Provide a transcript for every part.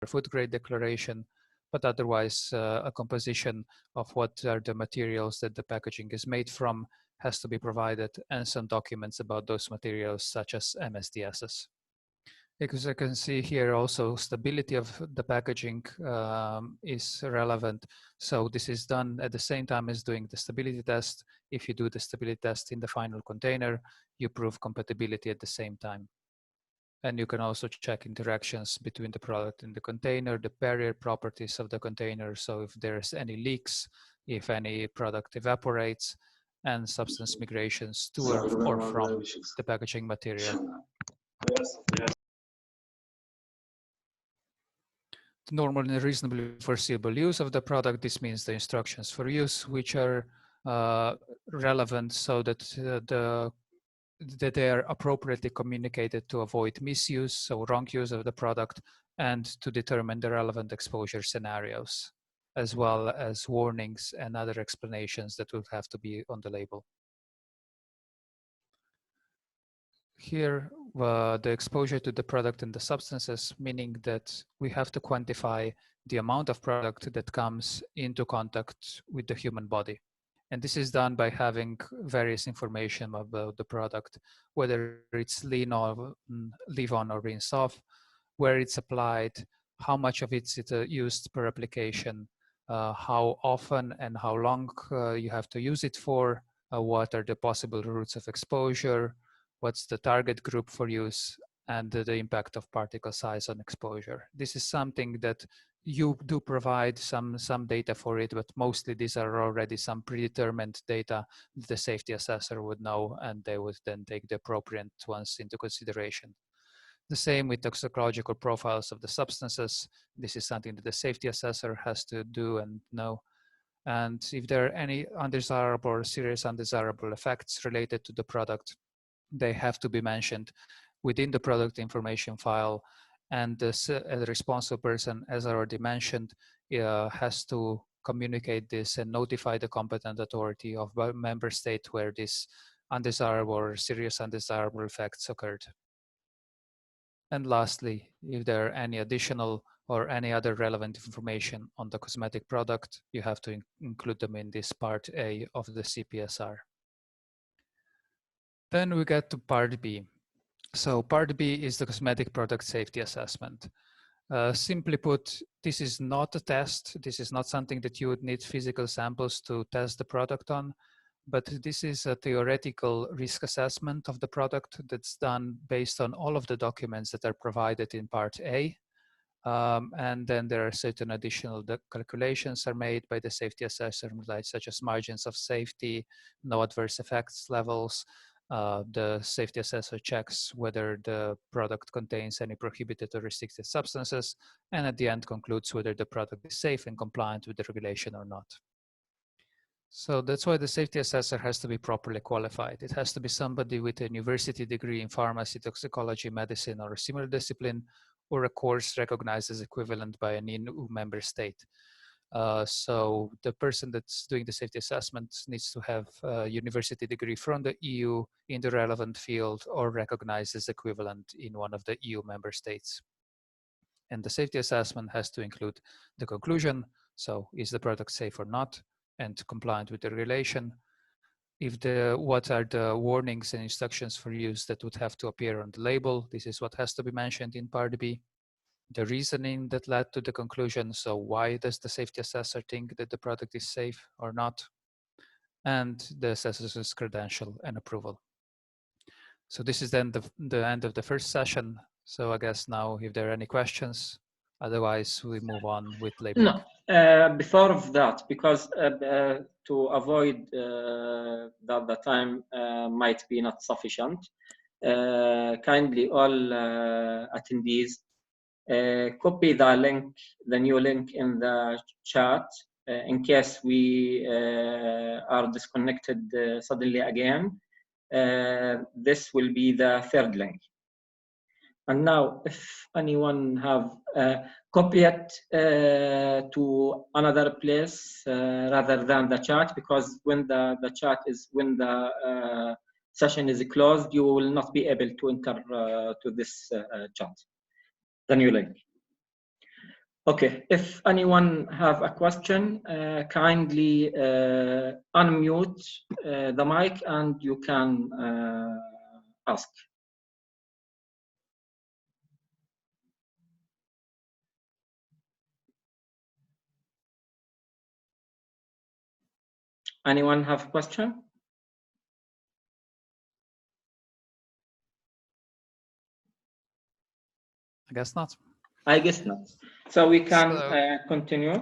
food grade declaration, but otherwise a composition of what are the materials that the packaging is made from has to be provided, and some documents about those materials such as MSDSs. Because I can see here also stability of the packaging is relevant. So this is done at the same time as doing the stability test. If you do the stability test in the final container, you prove compatibility at the same time. And you can also check interactions between the product and the container, the barrier properties of the container. So if there's any leaks, if any product evaporates, and substance migrations to or from the packaging material. Normal and reasonably foreseeable use of the product. This means the instructions for use, which are relevant so that that they are appropriately communicated to avoid misuse, so wrong use of the product, and to determine the relevant exposure scenarios, as well as warnings and other explanations that will have to be on the label. Here, the exposure to the product and the substances, meaning that we have to quantify the amount of product that comes into contact with the human body. And this is done by having various information about the product, whether it's leave-on or rinse-off, where it's applied, how much of it's used per application, how often and how long you have to use it for, what are the possible routes of exposure, what's the target group for use, and the impact of particle size on exposure. This is something that you do provide some data for it, but mostly these are already some predetermined data that the safety assessor would know, and they would then take the appropriate ones into consideration. The same with toxicological profiles of the substances. This is something that the safety assessor has to do and know. And if there are any undesirable or serious undesirable effects related to the product, they have to be mentioned within the product information file. And the responsible person, as I already mentioned, has to communicate this and notify the competent authority of the member state where this undesirable or serious undesirable effects occurred. And lastly, if there are any additional or any other relevant information on the cosmetic product, you have to include them in this part A of the CPSR. Then we get to part B. So part B is the cosmetic product safety assessment. Simply put, this is not a test. This is not something that you would need physical samples to test the product on, but this is a theoretical risk assessment of the product that's done based on all of the documents that are provided in part A. And then there are certain additional calculations are made by the safety assessor, such as margins of safety, no adverse effects levels. The safety assessor checks whether the product contains any prohibited or restricted substances, and at the end concludes whether the product is safe and compliant with the regulation or not. So that's why the safety assessor has to be properly qualified. It has to be somebody with a university degree in pharmacy, toxicology, medicine, or a similar discipline, or a course recognized as equivalent by an EU member state. So the person that's doing the safety assessment needs to have a university degree from the EU in the relevant field or recognized as equivalent in one of the EU member states. And the safety assessment has to include the conclusion. So is the product safe or not and compliant with the regulation? What are the warnings and instructions for use that would have to appear on the label? This is what has to be mentioned in part B. The reasoning that led to the conclusion. So why does the safety assessor think that the product is safe or not? And the assessor's credential and approval. So this is then the end of the first session. So I guess now if there are any questions, otherwise we move on with labeling. No, before of that, because to avoid that the time might be not sufficient, kindly all attendees copy the link, the new link in the chat in case we are disconnected suddenly again. This will be the third link. And now, if anyone have copy it to another place rather than the chat, because when the chat is, when the session is closed, you will not be able to enter to this chat, the new link. Okay, if anyone have a question, kindly unmute the mic and you can ask. Anyone have a question? I guess not. I guess not. So we can continue.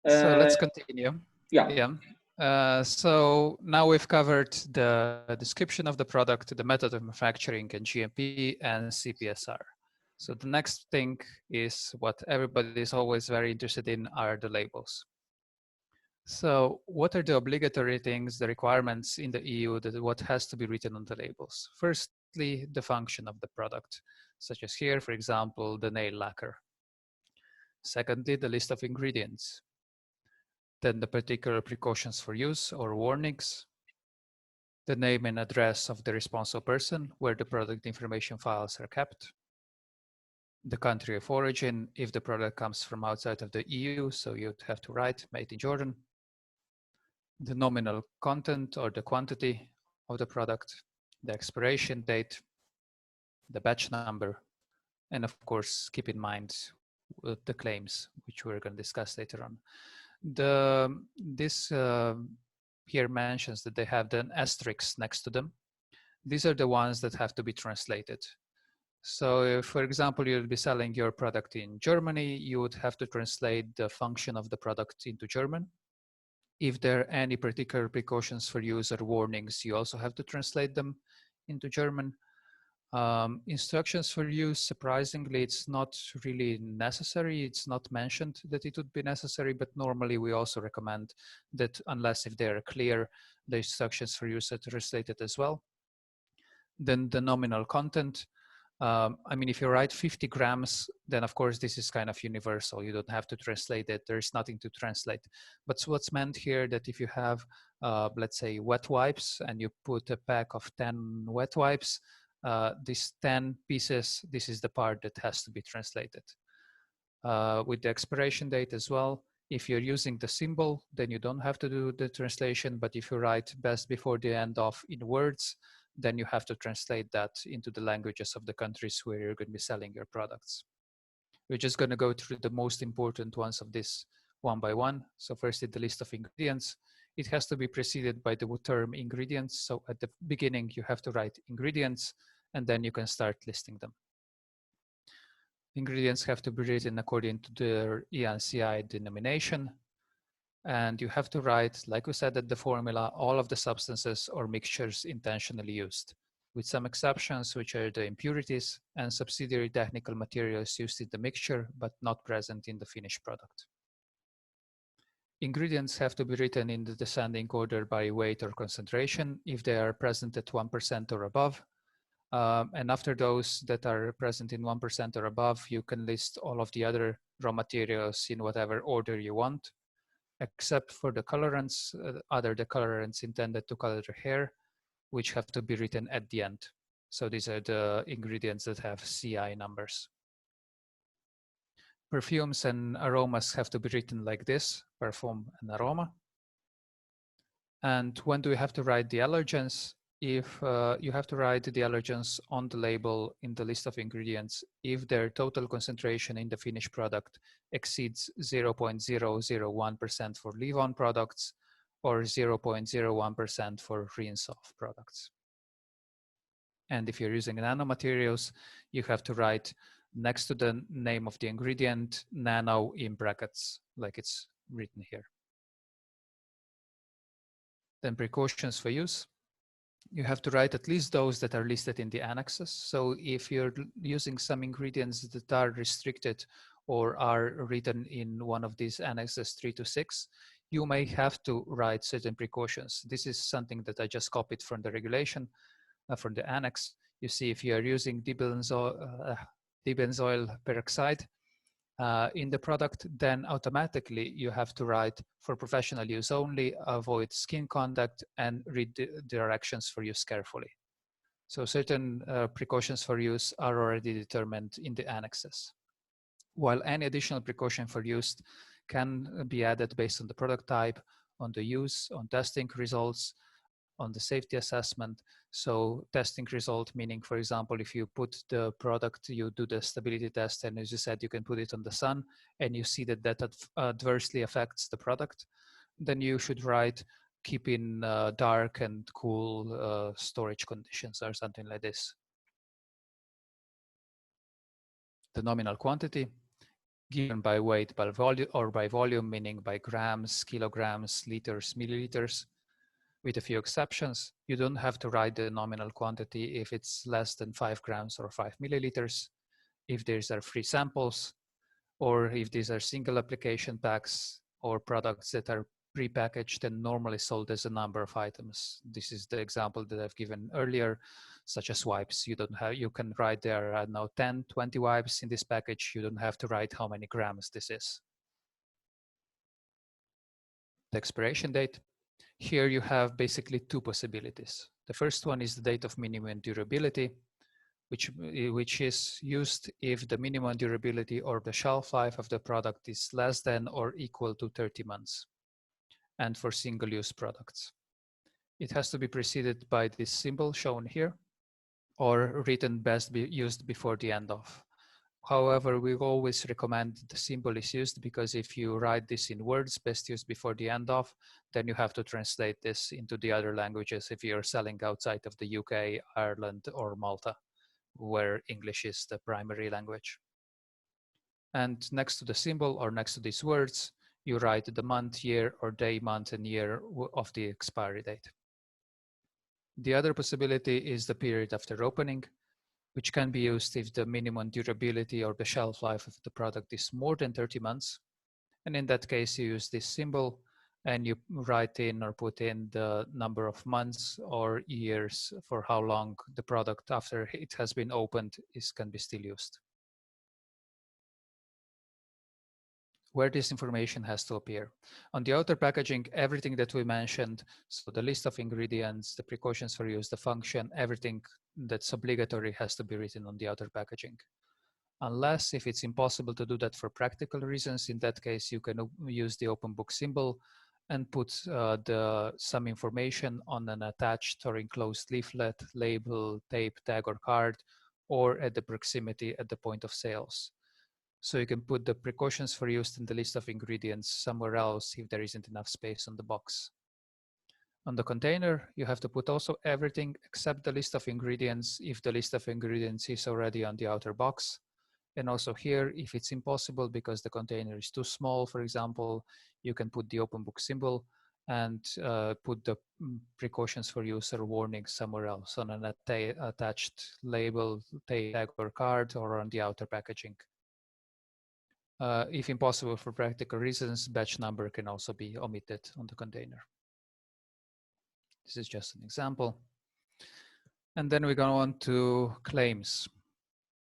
So let's continue. Yeah. So now we've covered the description of the product, the method of manufacturing, and GMP and CPSR. So the next thing is what everybody is always very interested in are the labels. So what are the obligatory things, the requirements in the EU that what has to be written on the labels? Firstly, the function of the product, such as here, for example, the nail lacquer. Secondly, the list of ingredients. Then the particular precautions for use or warnings, the name and address of the responsible person where the product information files are kept, the country of origin if the product comes from outside of the EU, so you'd have to write made in Jordan, the nominal content or the quantity of the product, the expiration date, the batch number, and of course, keep in mind the claims, which we're going to discuss later on. This here mentions that they have the asterisks next to them. These are the ones that have to be translated. So if, for example, you'll be selling your product in Germany, you would have to translate the function of the product into German. If there are any particular precautions for use or warnings, you also have to translate them into German. Instructions for use, surprisingly, it's not really necessary. It's not mentioned that it would be necessary, but normally we also recommend that unless if they're clear, the instructions for use are translated as well. Then the nominal content. I mean, if you write 50 grams, then of course this is kind of universal. You don't have to translate it. There's nothing to translate. But what's meant here that if you have, let's say, wet wipes and you put a pack of 10 wet wipes, these 10 pieces, this is the part that has to be translated. With the expiration date as well, if you're using the symbol, then you don't have to do the translation. But if you write best before the end of in words, then you have to translate that into the languages of the countries where you're going to be selling your products. We're just going to go through the most important ones of this one by one. So firstly, the list of ingredients. It has to be preceded by the term ingredients. So at the beginning, you have to write ingredients, and then you can start listing them. Ingredients have to be written according to their ENCI denomination. And you have to write, like we said at the formula, all of the substances or mixtures intentionally used, with some exceptions, which are the impurities and subsidiary technical materials used in the mixture, but not present in the finished product. Ingredients have to be written in the descending order by weight or concentration if they are present at 1% or above. And after those that are present in 1% or above, you can list all of the other raw materials in whatever order you want, except for the colorants, other the colorants intended to color the hair, which have to be written at the end. So these are the ingredients that have CI numbers. Perfumes and aromas have to be written like this, parfum and aroma. And when do we have to write the allergens? If you have to write the allergens on the label in the list of ingredients, if their total concentration in the finished product exceeds 0.001% for leave-on products or 0.01% for rinse-off products. And if you're using nanomaterials, you have to write next to the name of the ingredient, nano in brackets, like it's written here. Then precautions for use. You have to write at least those that are listed in the annexes. So if you're using some ingredients that are restricted or are written in one of these annexes 3 to 6, you may have to write certain precautions. This is something that I just copied from the regulation, from the annex. You see, if you are using dibenzoyl peroxide in the product, then automatically you have to write for professional use only, avoid skin contact, and read the directions for use carefully. So certain precautions for use are already determined in the annexes. while any additional precaution for use can be added based on the product type, on the use, on testing results, on the safety assessment. So testing result, meaning, for example, if you put the product, you do the stability test, and as you said, you can put it on the sun, and you see that that adversely affects the product, then you should write keep in dark and cool storage conditions or something like this. The nominal quantity given by weight, by volume, or by volume, meaning by grams, kilograms, liters, milliliters. With a few exceptions, you don't have to write the nominal quantity if it's less than 5 grams or 5 milliliters, if these are free samples, or if these are single application packs or products that are prepackaged and normally sold as a number of items. This is the example that I've given earlier, such as wipes. You can write there, I don't know, 10, 20 wipes in this package. You don't have to write how many grams this is. The expiration date. Here you have basically two possibilities. The first one is the date of minimum durability, which is used if the minimum durability or the shelf life of the product is less than or equal to 30 months, and for single-use products. It has to be preceded by this symbol shown here, or written best be used before the end of. However, we always recommend the symbol is used because if you write this in words, best used before the end of, then you have to translate this into the other languages if you're selling outside of the UK, Ireland, or Malta, where English is the primary language. And next to the symbol or next to these words, you write the month, year, or day, month, and year of the expiry date. The other possibility is the period after opening, which can be used if the minimum durability or the shelf life of the product is more than 30 months. And in that case, you use this symbol and you write in or put in the number of months or years for how long the product after it has been opened can be still used. Where this information has to appear. On the outer packaging, everything that we mentioned, so the list of ingredients, the precautions for use, the function, everything that's obligatory has to be written on the outer packaging. Unless if it's impossible to do that for practical reasons, in that case, you can use the open book symbol and put some information on an attached or enclosed leaflet, label, tape, tag, or card, or at the proximity at the point of sales. So you can put the precautions for use in the list of ingredients somewhere else if there isn't enough space on the box. On the container, you have to put also everything except the list of ingredients if the list of ingredients is already on the outer box. And also here, if it's impossible because the container is too small, for example, you can put the open book symbol and put the precautions for use or warnings somewhere else on an attached label, tag, or card, or on the outer packaging. If impossible for practical reasons, batch number can also be omitted on the container. This is just an example. And then we go on to claims.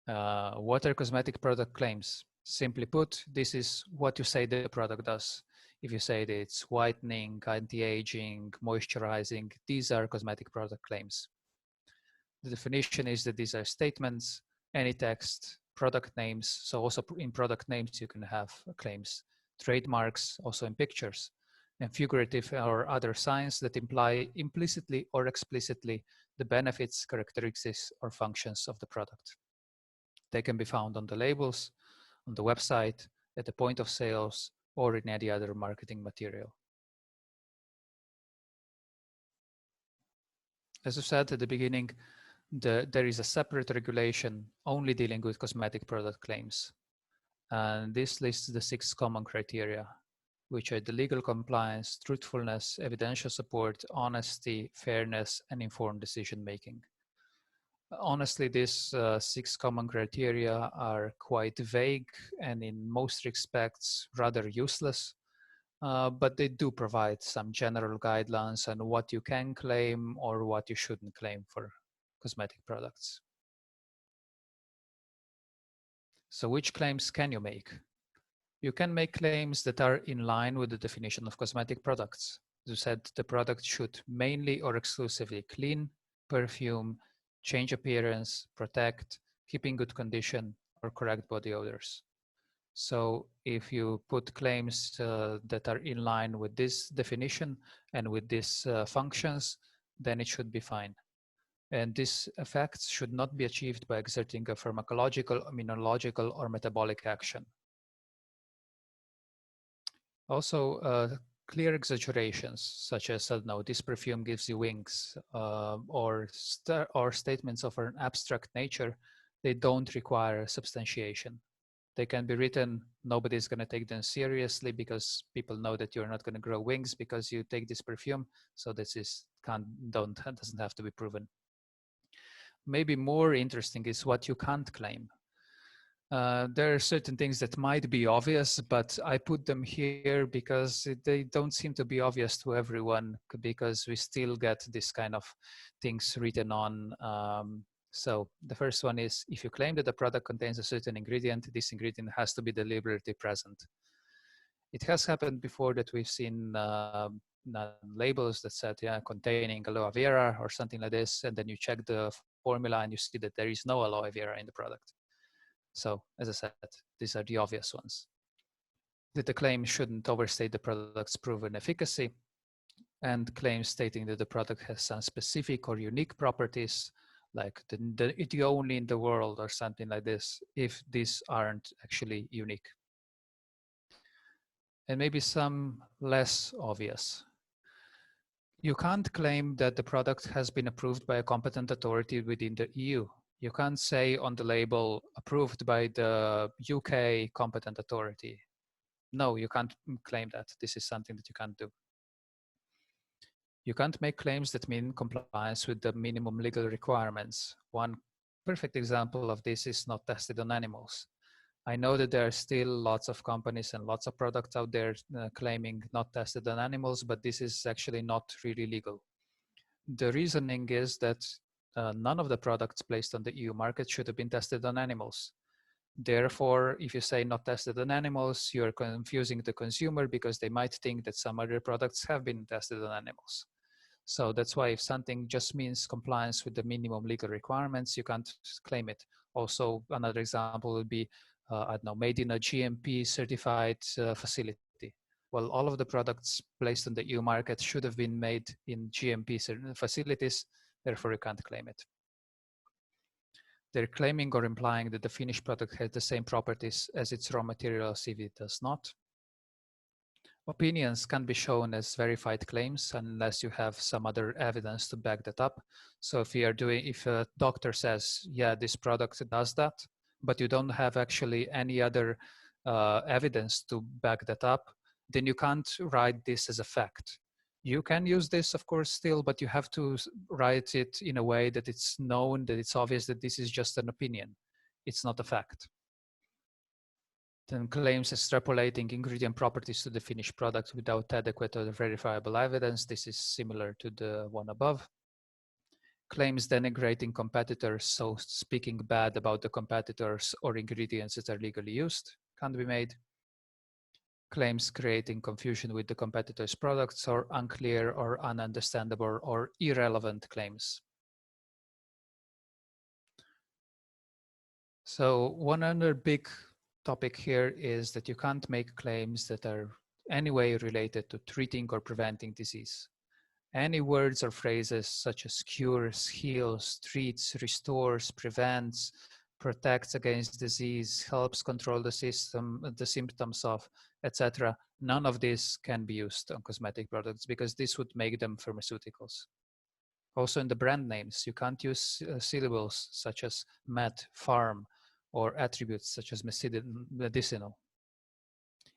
What are cosmetic product claims? Simply put, this is what you say the product does. If you say that it's whitening, anti-aging, moisturizing, these are cosmetic product claims. The definition is that these are statements, any text, product names. So also in product names, you can have claims, trademarks, also in pictures, and figurative or other signs that imply implicitly or explicitly the benefits, characteristics, or functions of the product. They can be found on the labels, on the website, at the point of sales, or in any other marketing material. As I said at the beginning, there is a separate regulation only dealing with cosmetic product claims. And this lists the 6 common criteria, which are the legal compliance, truthfulness, evidential support, honesty, fairness, and informed decision-making. Honestly, these 6 common criteria are quite vague and in most respects rather useless, but they do provide some general guidelines on what you can claim or what you shouldn't claim for cosmetic products. So which claims can you make? You can make claims that are in line with the definition of cosmetic products. As I said, the product should mainly or exclusively clean, perfume, change appearance, protect, keep in good condition, or correct body odors. So if you put claims that are in line with this definition and with these functions, then it should be fine. And these effects should not be achieved by exerting a pharmacological, immunological, or metabolic action. Also, clear exaggerations, such as, I don't know, this perfume gives you wings, or statements of an abstract nature, they don't require substantiation. They can be written, nobody's going to take them seriously because people know that you're not going to grow wings because you take this perfume. So this is doesn't have to be proven. Maybe more interesting is what you can't claim. There are certain things that might be obvious, but I put them here because they don't seem to be obvious to everyone, because we still get this kind of things written on. So the first one is, if you claim that the product contains a certain ingredient, this ingredient has to be deliberately present. It has happened before that we've seen labels that said, yeah, containing aloe vera or something like this, and then you check the formula and you see that there is no aloe vera in the product. So as I said, these are the obvious ones. That the claim shouldn't overstate the product's proven efficacy, and claims stating that the product has some specific or unique properties, like the only in the world or something like this, if these aren't actually unique. And maybe some less obvious. You can't claim that the product has been approved by a competent authority within the EU. You can't say on the label, approved by the UK competent authority. No, you can't claim that. This is something that you can't do. You can't make claims that mean compliance with the minimum legal requirements. One perfect example of this is not tested on animals. I know that there are still lots of companies and lots of products out there claiming not tested on animals, but this is actually not really legal. The reasoning is that none of the products placed on the EU market should have been tested on animals. Therefore, if you say not tested on animals, you're confusing the consumer because they might think that some other products have been tested on animals. So that's why if something just means compliance with the minimum legal requirements, you can't claim it. Also, another example would be, I don't know, made in a GMP certified facility. Well, all of the products placed on the EU market should have been made in GMP facilities, therefore you can't claim it. They're claiming or implying that the finished product has the same properties as its raw materials if it does not. Opinions can be shown as verified claims unless you have some other evidence to back that up. So if a doctor says, yeah, this product does that, but you don't have actually any other evidence to back that up, then you can't write this as a fact. You can use this, of course, still, but you have to write it in a way that it's known, that it's obvious that this is just an opinion. It's not a fact. Then claims extrapolating ingredient properties to the finished product without adequate or verifiable evidence. This is similar to the one above. Claims denigrating competitors, so speaking bad about the competitors or ingredients that are legally used, can't be made. Claims creating confusion with the competitor's products, or unclear or ununderstandable or irrelevant claims. So one other big topic here is that you can't make claims that are anyway related to treating or preventing disease. Any words or phrases such as cures, heals, treats, restores, prevents, protects against disease, helps control the symptoms of, etc. None of this can be used on cosmetic products because this would make them pharmaceuticals. Also in the brand names, you can't use syllables such as med, pharm, or attributes such as medicinal.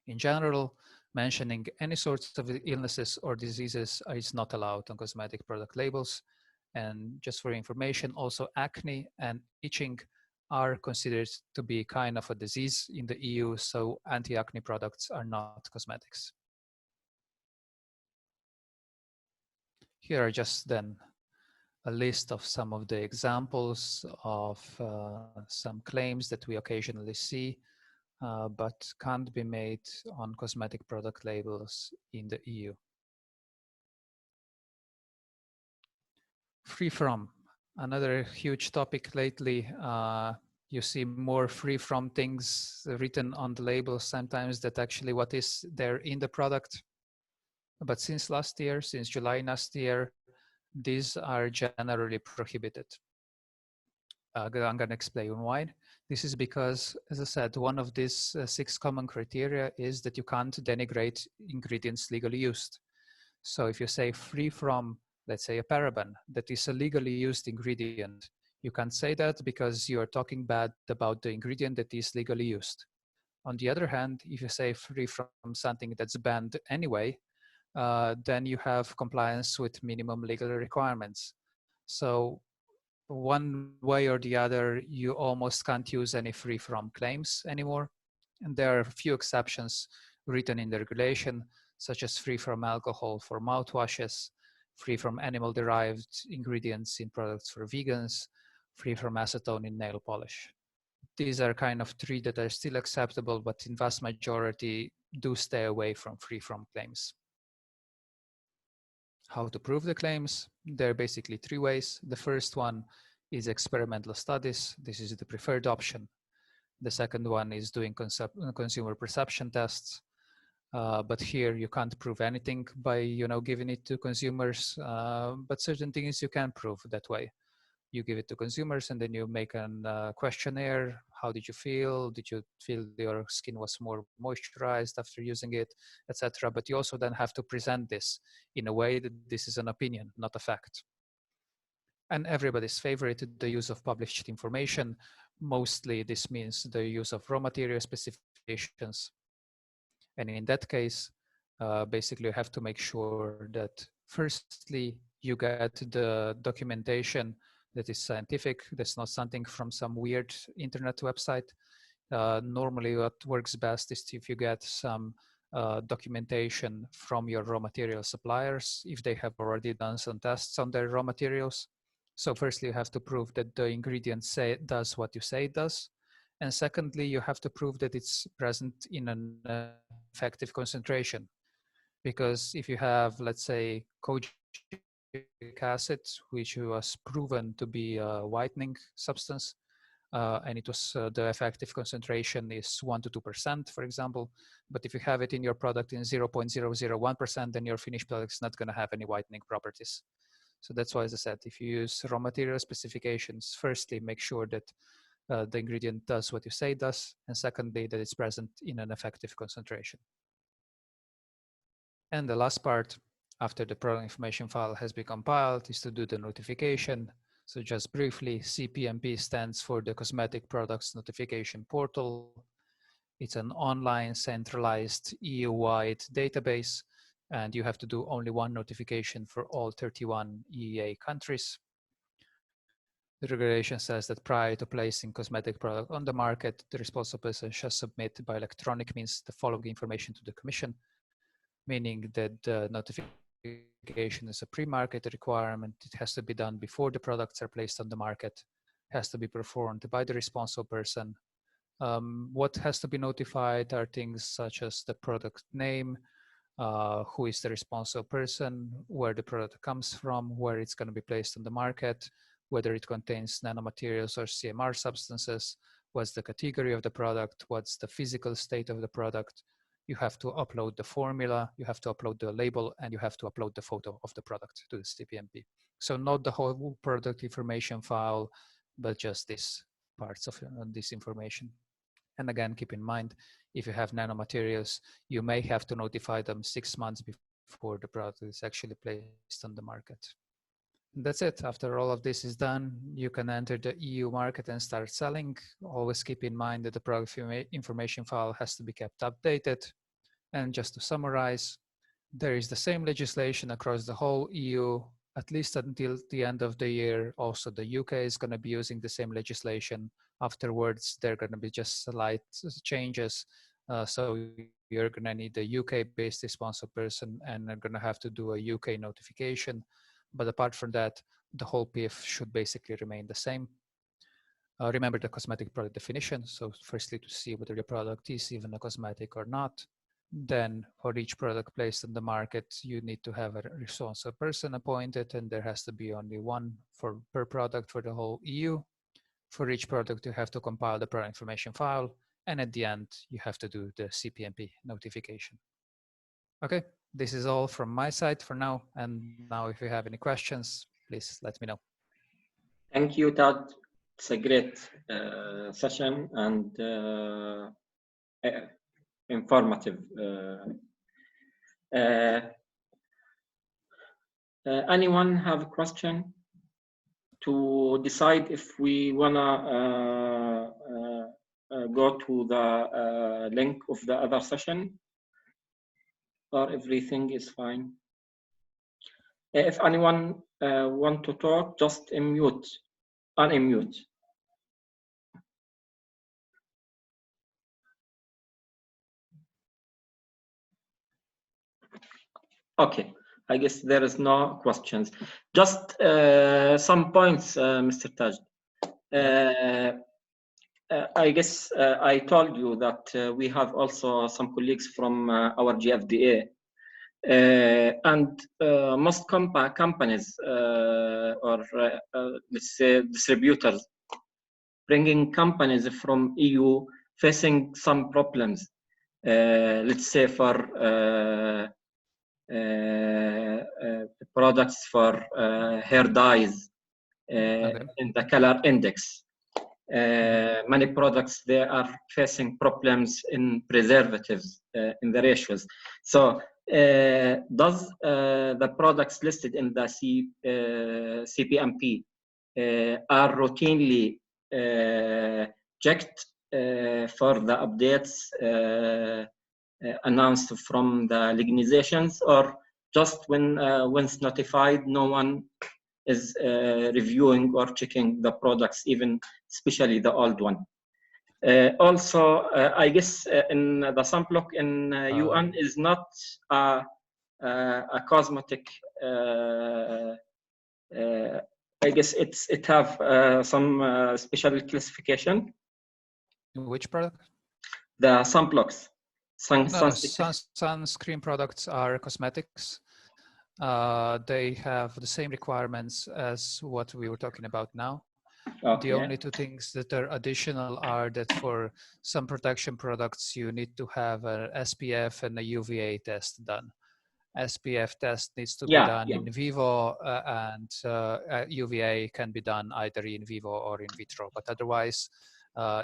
In general, mentioning any sorts of illnesses or diseases is not allowed on cosmetic product labels. And just for information, also acne and itching are considered to be kind of a disease in the EU, so anti-acne products are not cosmetics. Here are just then a list of some of the examples of some claims that we occasionally see, but can't be made on cosmetic product labels in the EU. Free from, another huge topic lately. You see more free from things written on the label sometimes that actually what is there in the product. But since last year, since July last year, these are generally prohibited. I'm going to explain why. This is because, as I said, one of these 6 common criteria is that you can't denigrate ingredients legally used. So if you say free from, let's say, a paraben that is a legally used ingredient, you can't say that because you're talking bad about the ingredient that is legally used. On the other hand, if you say free from something that's banned anyway, then you have compliance with minimum legal requirements. So one way or the other, you almost can't use any free from claims anymore. And there are a few exceptions written in the regulation, such as free from alcohol for mouthwashes, free from animal-derived ingredients in products for vegans, free from acetone in nail polish. These are kind of 3 that are still acceptable, but in vast majority do stay away from free from claims. How to prove the claims? There are basically 3 ways. The first one is experimental studies. This is the preferred option. The second one is doing consumer perception tests. But here you can't prove anything by giving it to consumers, but certain things you can prove that way. You give it to consumers and then you make a questionnaire. How did you feel? Did you feel your skin was more moisturized after using it, etc.? But you also then have to present this in a way that this is an opinion, not a fact. And everybody's favorite, the use of published information. Mostly this means the use of raw material specifications. And in that case, basically you have to make sure that firstly, you get the documentation that is scientific. That's not something from some weird internet website. Normally what works best is if you get some documentation from your raw material suppliers, if they have already done some tests on their raw materials. So firstly, you have to prove that the ingredient does what you say it does. And secondly, you have to prove that it's present in an effective concentration. Because if you have, let's say, kojic acid, which was proven to be a whitening substance, and it was the effective concentration is 1 to 2%, for example. But if you have it in your product in 0.001%, then your finished product is not going to have any whitening properties. So that's why, as I said, if you use raw material specifications, firstly, make sure that the ingredient does what you say it does, and secondly, that it's present in an effective concentration. And the last part, after the product information file has been compiled, is to do the notification. So just briefly, CPMP stands for the Cosmetic Products Notification Portal. It's an online centralized EU-wide database, and you have to do only 1 notification for all 31 EEA countries. The regulation says that prior to placing cosmetic product on the market, the responsible person shall submit by electronic means the following information to the Commission, meaning that the notification is a pre-market requirement. It has to be done before the products are placed on the market, has to be performed by the responsible person. What has to be notified are things such as the product name, who is the responsible person, where the product comes from, where it's going to be placed on the market, whether it contains nanomaterials or CMR substances, what's the category of the product, what's the physical state of the product. You have to upload the formula, you have to upload the label, and you have to upload the photo of the product to the CPMP. So not the whole product information file, but just these parts of this information. And again, keep in mind, if you have nanomaterials, you may have to notify them 6 months before the product is actually placed on the market. And that's it. After all of this is done, you can enter the EU market and start selling. Always keep in mind that the product information file has to be kept updated. And just to summarize, there is the same legislation across the whole EU, at least until the end of the year. Also, the UK is going to be using the same legislation. Afterwards, there are going to be just slight changes. So you're going to need a UK-based responsible person and are going to have to do a UK notification. But apart from that, the whole PF should basically remain the same. Remember the cosmetic product definition. So firstly, to see whether your product is even a cosmetic or not. Then for each product placed on the market, you need to have a responsible person appointed, and there has to be only 1 per product for the whole EU. For each product, you have to compile the product information file, and at the end, you have to do the CPMP notification. Okay, this is all from my side for now. And now if you have any questions, please let me know. Thank you, Todd. It's a great session and informative. Anyone have a question to decide if we wanna go to the link of the other session, or everything is fine? If anyone want to talk, just unmute. Okay, I guess there is no questions. Just some points, Mr. Taj. I guess I told you that we have also some colleagues from our GFDA, and most companies or let's say distributors, bringing companies from EU facing some problems. Let's say for products for hair dyes in the color index. Many products, they are facing problems in preservatives in the ratios. So does the products listed in the CPMP are routinely checked for the updates announced from the organizations, or just when once notified, no one is reviewing or checking the products, even especially the old one? Also, I guess in the sunblock in UN is not a cosmetic. I guess it have some special classification. Which product? The sunblocks. Sunscreen products are cosmetics. They have the same requirements as what we were talking about now. Okay. The only two things that are additional are that for some protection products, you need to have an SPF and a UVA test done. SPF test needs to be done in vivo, and UVA can be done either in vivo or in vitro. But otherwise,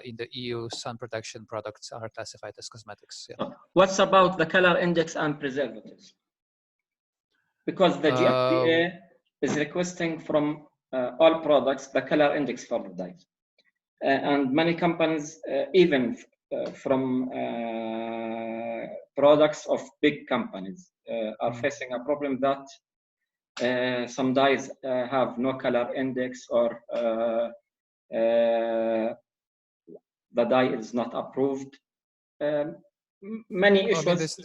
in the EU, sun protection products are classified as cosmetics. Yeah. What's about the color index and preservatives? Because the GFDA is requesting from all products the color index for the dyes. And many companies, even from products of big companies, are facing a problem that some dyes have no color index, or the dye is not approved. Many issues. I mean, this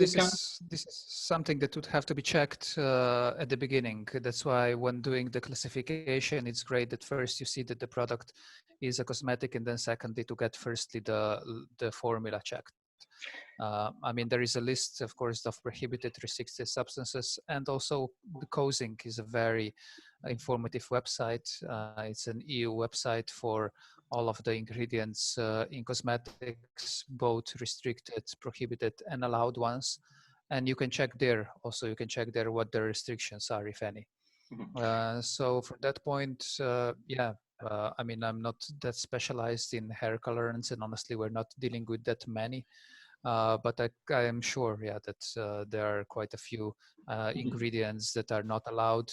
is something that would have to be checked at the beginning. That's why when doing the classification, it's great that first you see that the product is a cosmetic, and then secondly to get firstly the formula checked. I mean, there is a list, of course, of prohibited restricted substances, and also the COSINC is a very informative website. It's an EU website for all of the ingredients in cosmetics, both restricted, prohibited, and allowed ones. And you can check there. Also, you can check there what the restrictions are, if any. So from that point, I mean, I'm not that specialized in hair colorants, and honestly, we're not dealing with that many. But I am sure, that there are quite a few ingredients that are not allowed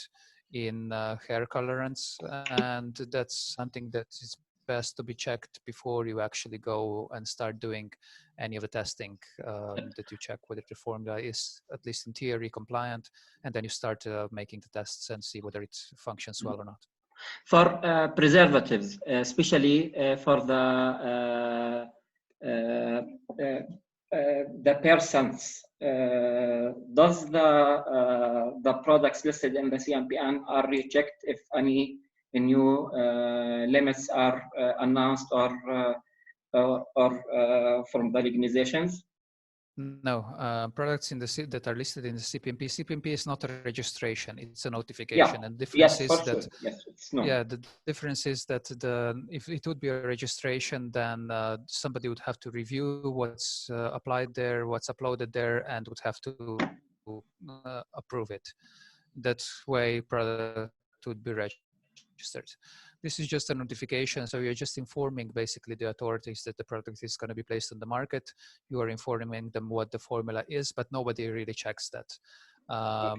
in hair colorants, and that's something that is best to be checked before you actually go and start doing any of the testing, that you check whether the formula is, at least in theory, compliant, and then you start making the tests and see whether it functions well or not. For preservatives, especially for the percents, does the products listed in the CNPN are rechecked if any new limits are announced or from the organizations? No, products in the that are listed in the CPMP. CPMP is not a registration; it's a notification. Yeah. And the difference Yes, is for that sure. Yes, it's no. yeah, the difference is that if it would be a registration, then somebody would have to review what's applied there, what's uploaded there, and would have to approve it. That way, product would be registered. This is just a notification, so you're just informing basically the authorities that the product is going to be placed on the market. You are informing them what the formula is, but nobody really checks that.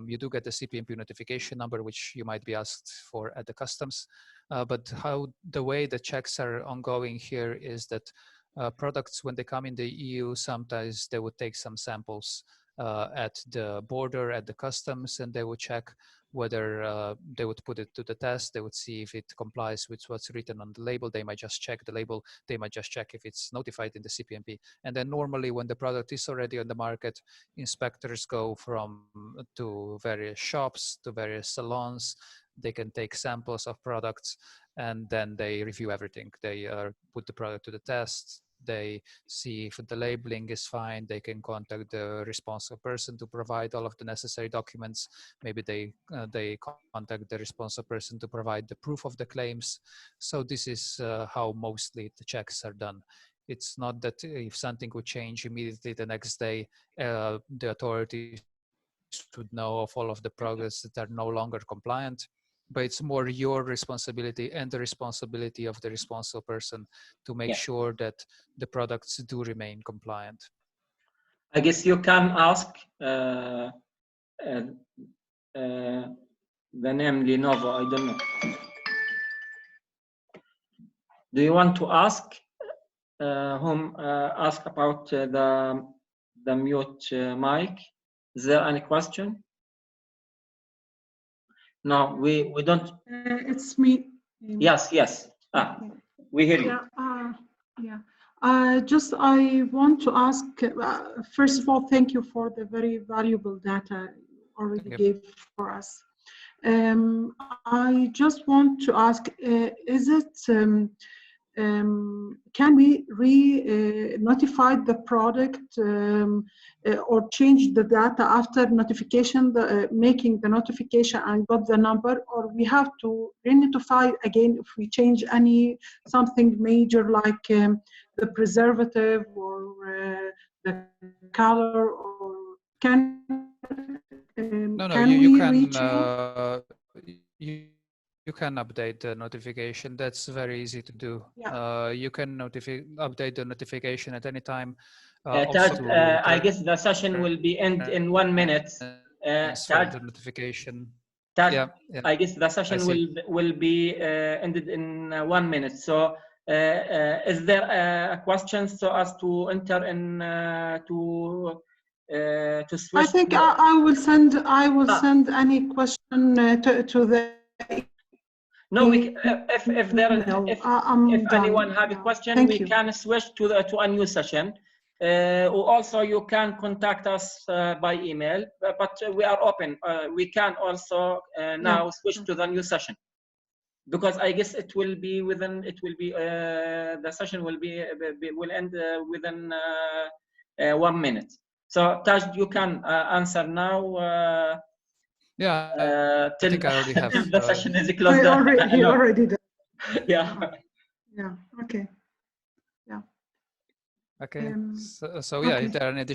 You do get the CPMP notification number, which you might be asked for at the customs. But the way the checks are ongoing here is that products, when they come in the EU, sometimes they would take some samples at the border, at the customs, and they would check whether they would put it to the test. They would see if it complies with what's written on the label. They might just check the label. They might just check if it's notified in the CPMP. And then normally when the product is already on the market, inspectors go to various shops, to various salons. They can take samples of products, and then they review everything. They put the product to the test. They see if the labeling is fine. They can contact the responsible person to provide all of the necessary documents. Maybe they contact the responsible person to provide the proof of the claims. So this is how mostly the checks are done. It's not that if something would change immediately the next day, the authorities would know of all of the products that are no longer compliant. But it's more your responsibility and the responsibility of the responsible person to make sure Yeah. that the products do remain compliant. I guess you can ask uh, the name Lenovo. I don't know. Do you want to ask ask about the mute mic? Is there any question? No, we don't. It's me. Yes, yes. We hear you. Yeah. I want to ask, first of all, thank you for the very valuable data you already gave for us. I just want to ask, is it, can we notify the product or change the data after notification, making the notification and got the number, or we have to re-notify again if we change something major like the preservative or the color, or can You we can re-change? you can update the notification. That's very easy to do. Yeah. You can update the notification at any time. Taj, I guess the session will be end in 1 minute. Taj, the notification. Taj, yeah, I guess the session will be ended in 1 minute. So, is there a question so as to enter in to switch? I think I will send any question to the. No, if anyone have a question, we can switch to a new session. Also, you can contact us by email, but we are open. We can also now switch to the new session, because I guess it will be the session will end within 1 minute. So Taj, you can answer now. I think I already have. The session is closed. He already did. Yeah. Yeah. Okay. Yeah. Okay. So yeah, if there are any additional